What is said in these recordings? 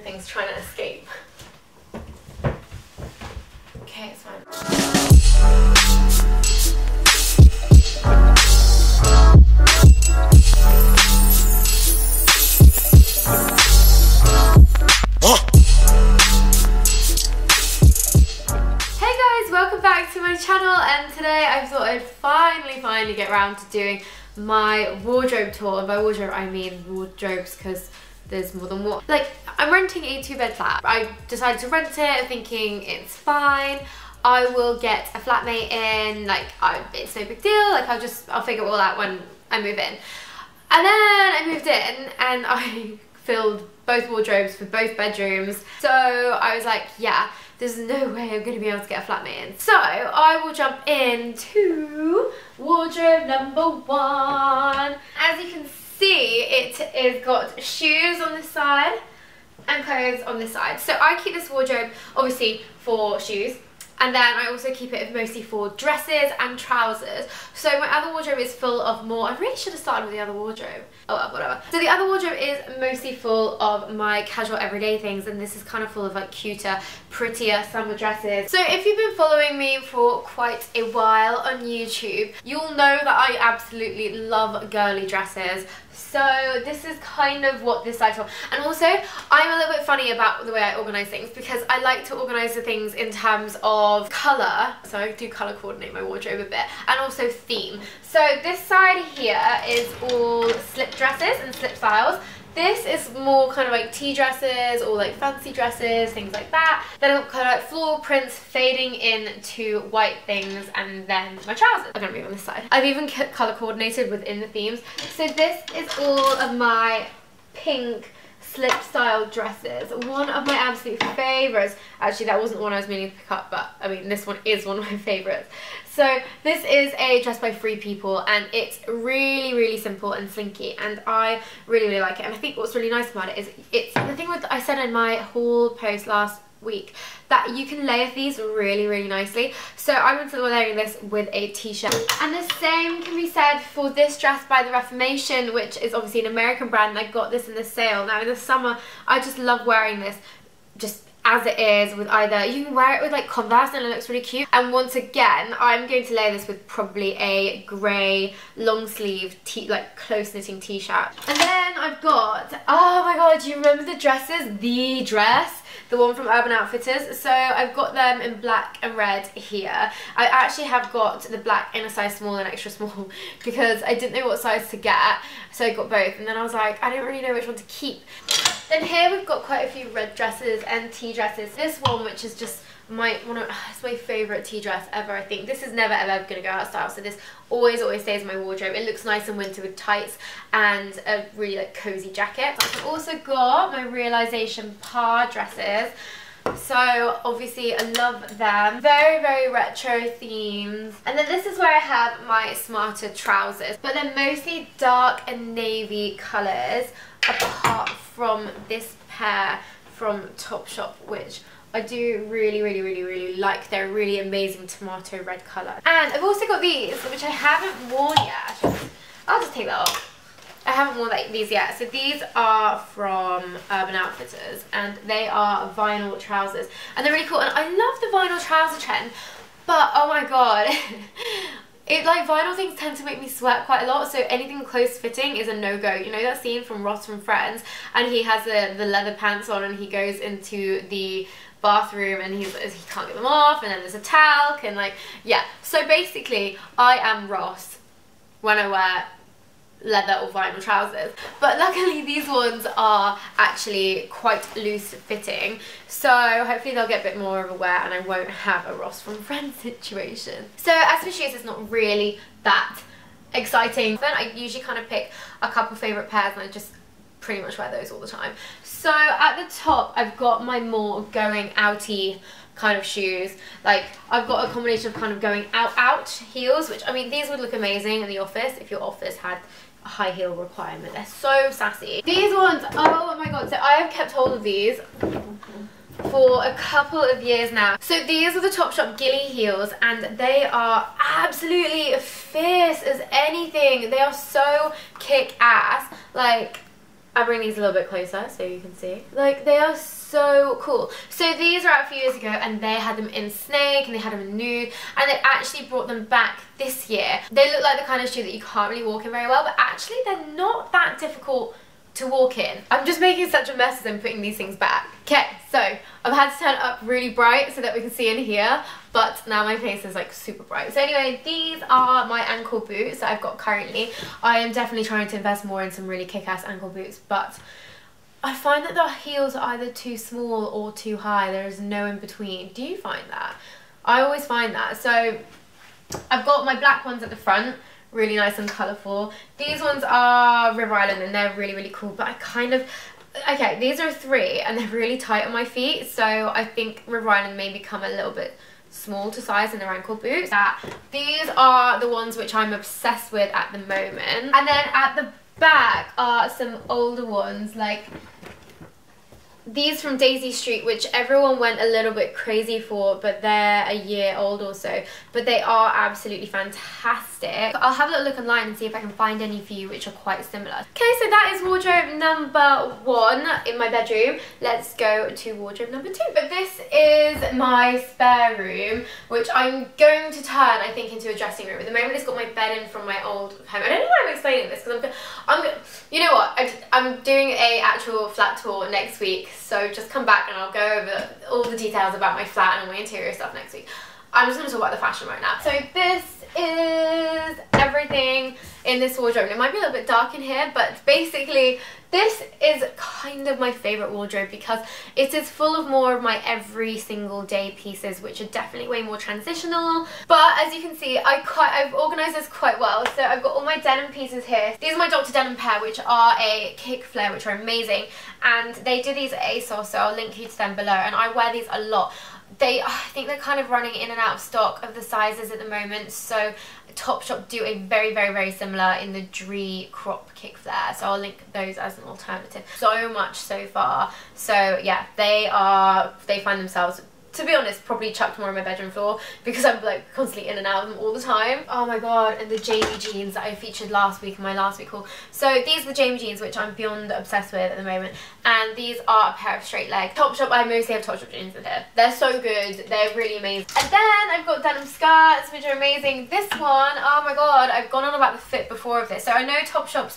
everything's trying to escape. Okay, it's fine. Welcome back to my channel, and today I thought I'd finally get around to doing my wardrobe tour. And by wardrobe I mean wardrobes, because there's more than one. Like, I'm renting a 2-bed flat. I decided to rent it thinking it's fine, I will get a flatmate in, like it's no big deal, like I'll figure it all out when I move in. And then I moved in and I filled both wardrobes for both bedrooms, so I was like, yeah, there's no way I'm going to be able to get a flatmate in. So I will jump into wardrobe number 1. As you can see, it has got shoes on this side and clothes on this side. So I keep this wardrobe obviously for shoes, and then I also keep it mostly for dresses and trousers. So my other wardrobe is full of more, I really should have started with the other wardrobe. Oh well, whatever. So the other wardrobe is mostly full of my casual everyday things, and this is kind of full of like cuter, prettier summer dresses. So if you've been following me for quite a while on YouTube, you'll know that I absolutely love girly dresses. So this is kind of what this side's for. And also, I'm a little bit funny about the way I organise things, because I like to organise the things in terms of colour. So I do colour coordinate my wardrobe a bit, and also theme. So this side here is all slip dresses and slip styles. This is more kind of like tea dresses or like fancy dresses, things like that. Then I've got kind of like floral prints fading into white things, and then my trousers. I'm gonna move on this side. I've even colour coordinated within the themes. So this is all of my pink slip style dresses. One of my absolute favourites. Actually, that wasn't the one I was meaning to pick up, but I mean, this one is one of my favourites. So this is a dress by Free People, and it's really simple and slinky, and I really like it. And I think what's really nice about it is it's the thing with, I said in my haul post last week, that you can layer these really nicely. So I'm going to be layering this with a t-shirt. And the same can be said for this dress by The Reformation, which is obviously an American brand. I got this in the sale. Now in the summer, I just love wearing this just as it is, with either, you can wear it with like Converse and it looks really cute. And once again, I'm going to layer this with probably a grey long sleeve like close knitting t-shirt. And then I've got, oh my god, do you remember the dresses? The dress, the one from Urban Outfitters. So I've got them in black and red here. I actually have got the black in a size small and extra small because I didn't know what size to get, so I got both. And then I was like, I don't really know which one to keep. Then here we've got quite a few red dresses and tea dresses. This one, which is just it's my favourite tea dress ever, I think. This is never ever going to go out of style, so this always stays in my wardrobe. It looks nice in winter with tights and a really like cozy jacket. I've also got my Realization Pa dresses. So obviously I love them. Very retro themes. And then this is where I have my smarter trousers, but they're mostly dark and navy colours, apart from this pair from Topshop, which I do really like. They're really amazing tomato red colour. And I've also got these, which I haven't worn yet. I'll just take that off. I haven't worn these yet. So these are from Urban Outfitters, and they are vinyl trousers, and they're really cool. And I love the vinyl trouser trend, but oh my god, like vinyl things tend to make me sweat quite a lot, so anything close fitting is a no-go. You know that scene from Ross from Friends, and he has the leather pants on and he goes into the bathroom and he can't get them off, and then there's a talc, and like, yeah. So basically I am Ross when I wear leather or vinyl trousers, but luckily these ones are actually quite loose fitting, so hopefully they'll get a bit more of a wear and I won't have a Ross from Friends situation. So as for shoes, it's not really that exciting. Then I usually kind of pick a couple favourite pairs and I just pretty much wear those all the time. So at the top I've got my more going outy kind of shoes. Like, I've got a combination of kind of going out heels, which, I mean, these would look amazing in the office if your office had a high heel requirement. They're so sassy. These ones, oh my god, so I have kept hold of these for a couple of years now. So these are the Topshop Gilly heels, and they are absolutely fierce as anything. They are so kick-ass. Like, I'll bring these a little bit closer so you can see. Like, they are so cool. So these were out a few years ago and they had them in snake and they had them in nude, and they actually brought them back this year. They look like the kind of shoe that you can't really walk in very well, but actually they're not that difficult to walk in. I'm just making such a mess as I'm putting these things back. Okay, so I've had to turn it up really bright so that we can see in here, but now my face is like super bright. So anyway, these are my ankle boots that I've got currently. I am definitely trying to invest more in some really kick-ass ankle boots, but I find that the heels are either too small or too high. There is no in between. Do you find that? I always find that. So I've got my black ones at the front, really nice and colourful. These ones are River Island and they're really, really cool, but I kind of, okay, these are 3 and they're really tight on my feet, so I think River Island may become a little bit small to size in their ankle boots. These are the ones which I'm obsessed with at the moment. And then at the back are some older ones, like these from Daisy Street, which everyone went a little bit crazy for, but they're a year old or so, but they are absolutely fantastic. I'll have a little look online and see if I can find any for you which are quite similar. Okay, so that is wardrobe number 1 in my bedroom. Let's go to wardrobe number 2. But this is my spare room, which I'm going to turn, I think, into a dressing room. At the moment, it's got my bed in from my old home. I don't know why I'm explaining this, because you know what, I'm doing a actual flat tour next week, so just come back and I'll go over all the details about my flat and all my interior stuff next week. I'm just going to talk about the fashion right now. So this is everything in this wardrobe. It might be a little bit dark in here, but basically this is kind of my favourite wardrobe because it is full of more of my every single day pieces, which are definitely way more transitional. But as you can see, I've organised this quite well. So I've got all my denim pieces here. These are my Dr. Denim pair, which are a kick flare, which are amazing. And they did these at ASOS, so I'll link you to them below. And I wear these a lot. I think they're kind of running in and out of stock of the sizes at the moment, so Topshop do a very, very, very similar in the Dree crop kick flare, so I'll link those as an alternative. So much so far. So yeah, they find themselves, to be honest, probably chucked more on my bedroom floor because I'm like constantly in and out of them all the time. Oh my god, and the Jamie jeans that I featured last week in my last week haul. So these are the Jamie jeans, which I'm beyond obsessed with at the moment, and these are a pair of straight leg Topshop. I mostly have Topshop jeans in here. They're so good, they're really amazing. And then I've got denim skirts, which are amazing. This one, oh my god, I've gone on about the fit before of this. So I know Topshop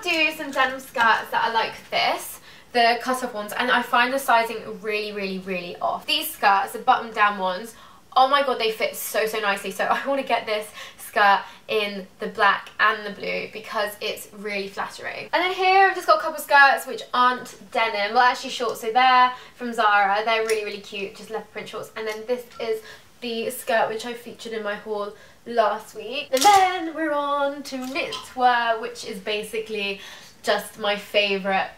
do some denim skirts that are like this, the cut-off ones, and I find the sizing really, really, really off. These skirts, the button-down ones, oh my god, they fit so, so nicely. So I want to get this skirt in the black and the blue because it's really flattering. And then here I've just got a couple of skirts which aren't denim, well actually shorts, so they're from Zara. They're really, really cute, just leopard print shorts. And then this is the skirt which I featured in my haul last week. And then we're on to knitwear, which is basically just my favourite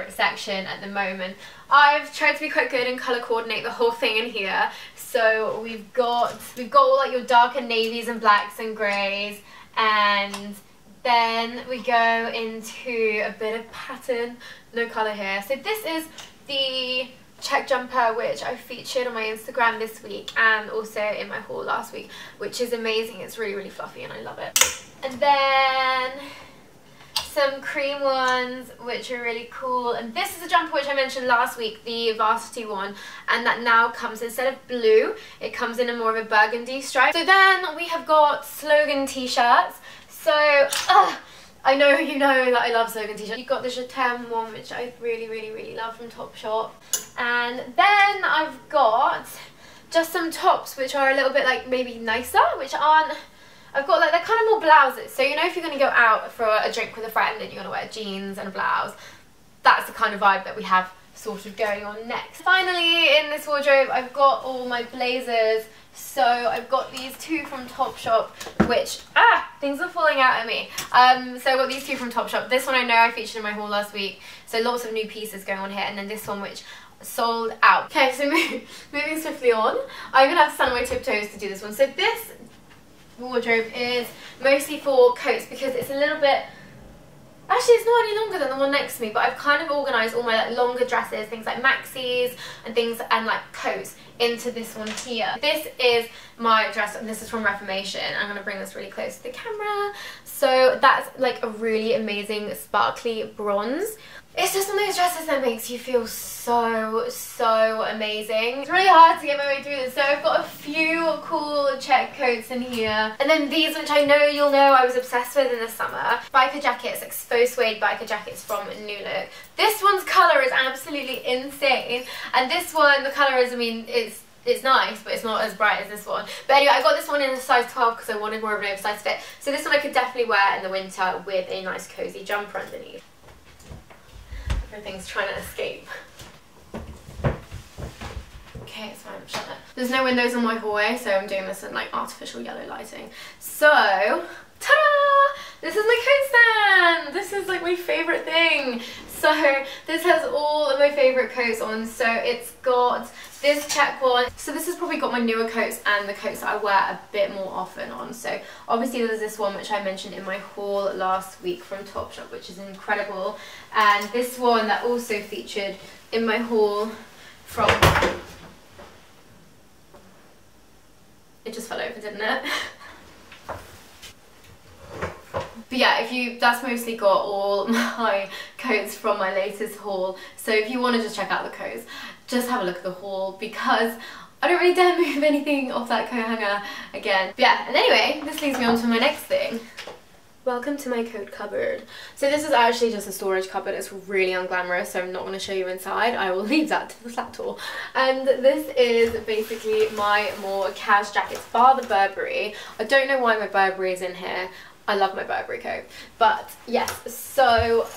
section at the moment. I've tried to be quite good and colour coordinate the whole thing in here. So we've got all like your darker navies and blacks and greys, and then we go into a bit of pattern, no colour here. So this is the check jumper which I featured on my Instagram this week and also in my haul last week, which is amazing. It's really, really fluffy and I love it. And then some cream ones which are really cool, and this is a jumper which I mentioned last week, the varsity one, and that now comes, instead of blue, it comes in a more of a burgundy stripe. So then we have got slogan t-shirts. So I know you know that I love slogan t-shirts. You've got the Je t'aime one, which I really, really, really love, from Topshop. And then I've got just some tops which are a little bit like maybe nicer, which aren't, I've got like, they're kind of more blouses. So you know, if you're going to go out for a drink with a friend and you're going to wear jeans and a blouse, that's the kind of vibe that we have sort of going on next. Finally, in this wardrobe, I've got all my blazers. So I've got these 2 from Topshop, which, things are falling out at me. So I've got these 2 from Topshop. This one I know I featured in my haul last week. So lots of new pieces going on here. And then this one, which sold out. Okay, so moving swiftly on. I'm going to have to stand on my tiptoes to do this one. So this wardrobe is mostly for coats because it's a little bit Actually, it's not any longer than the one next to me, but I've kind of organised all my like longer dresses, things like maxis and things, and like coats into this one here. This is my dress, and this is from Reformation. I'm going to bring this really close to the camera. So that's like a really amazing sparkly bronze. It's just one of those dresses that makes you feel so amazing. It's really hard to get my way through this, so I've got a few cool check coats in here. And then these, which I know you'll know I was obsessed with in the summer. Biker jackets, like faux suede biker jackets from New Look. This one's colour is absolutely insane. And this one, the colour is, I mean, it's nice, but it's not as bright as this one. But anyway, I got this one in a size 12 because I wanted more of an oversized fit. So this one I could definitely wear in the winter with a nice cozy jumper underneath. Everything's trying to escape. Okay, it's fine, shut it. There's no windows in my hallway, so I'm doing this in like artificial yellow lighting. So, ta-da! This is my coat stand! This is like my favourite thing. So, this has all of my favourite coats on. So, it's got this check one. So this has probably got my newer coats and the coats that I wear a bit more often on. So obviously there's this one which I mentioned in my haul last week from Topshop, which is incredible. And this one that also featured in my haul from... It just fell over, didn't it? But yeah, that's mostly got all my coats from my latest haul. So if you want to just check out the coats, just have a look at the haul, because I don't really dare move anything off that coat hanger again. But yeah, and anyway, this leads me on to my next thing. Welcome to my coat cupboard. So this is actually just a storage cupboard. It's really unglamorous, so I'm not going to show you inside. I will leave that to the flat tour. And this is basically my more cash jackets, bar the Burberry. I don't know why my Burberry is in here. I love my Burberry coat. But yes, so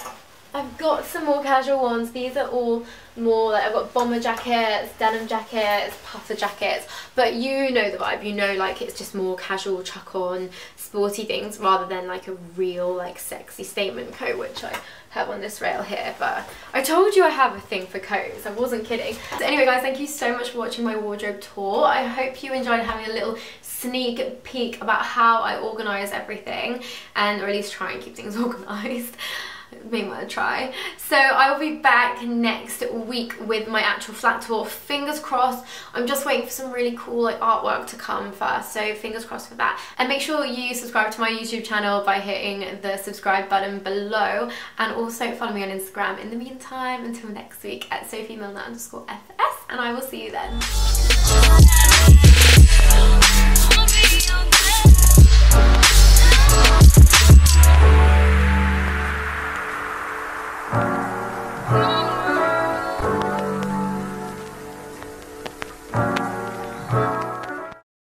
I've got some more casual ones. These are all more like, I've got bomber jackets, denim jackets, puffer jackets, but you know the vibe, you know, like it's just more casual chuck on sporty things rather than like a real like sexy statement coat, which I have on this rail here. But I told you I have a thing for coats, I wasn't kidding. So anyway guys, thank you so much for watching my wardrobe tour. I hope you enjoyed having a little sneak peek about how I organise everything, and or at least try and keep things organised. May want to try. So I will be back next week with my actual flat tour. Fingers crossed. I'm just waiting for some really cool like artwork to come first, so fingers crossed for that. And make sure you subscribe to my YouTube channel by hitting the subscribe button below, and also follow me on Instagram in the meantime. Until next week at Sophie Milner _FS, and I will see you then.